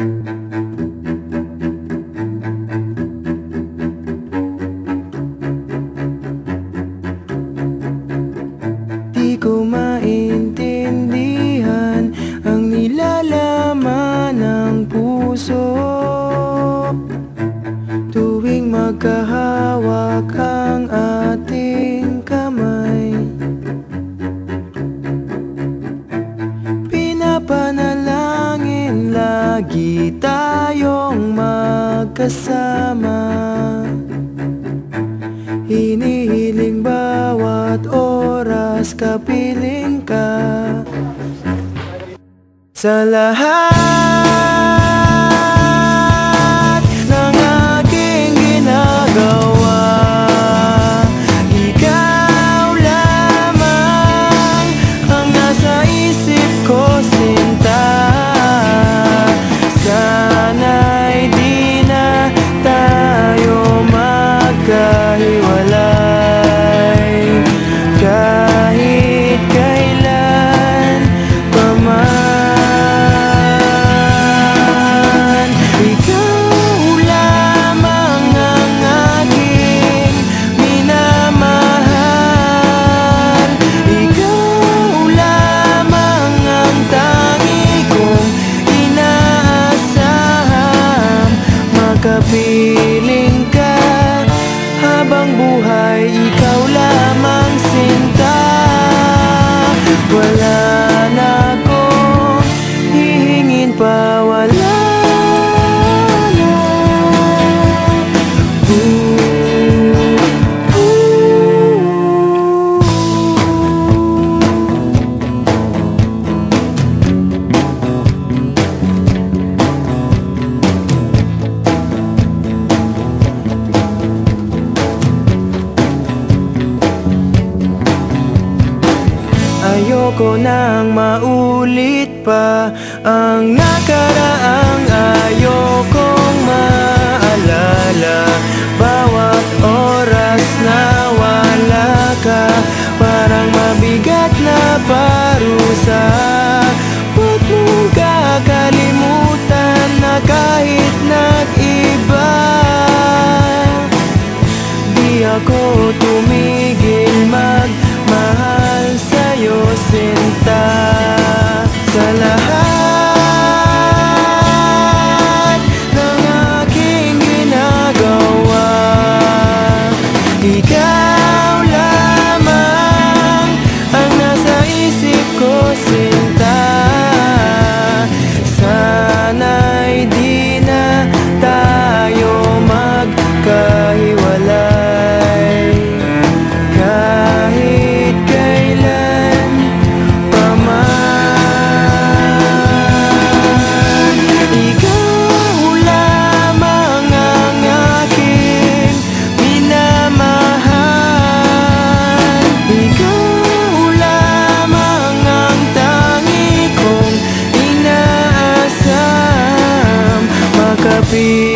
Di ko maintindihan ang nilalaman ng puso tuwing magkahawak ang ating kamay. Pinapanalangin lagi tayong magkasama, hinihiling bawat oras kapiling ka. Sa lahat ng aking ginagawa, ikaw lamang ang nasa isip ko, sinta. Sana'y di na tayo magkahiwalay kahit kailan pa man. Ikaw lamang ang aking minamahal, ikaw lamang ang tangi kong inaasahan. Makapiling ka habang buhay, ikaw lamang, sinta. Wala na akong hihingin pa, wala na. Ayoko nang maulit pa ang nakaraang ayokong maalala. Bawat oras na wala ka, parang mabigat na parusa. Huwag mong kakalimutan na kahit nag-iba, di ako tumigil magmahal sa'yo, sinta. Sa lahat ng aking ginagawa, ikaw lamang ang nasa isip ko, sinta. Sana'y di na tayo magkahiwalay kahit kailan pa man. Ikaw lamang ang aking minamahal, ikaw lamang ang tangi kong inaasam. Makapiling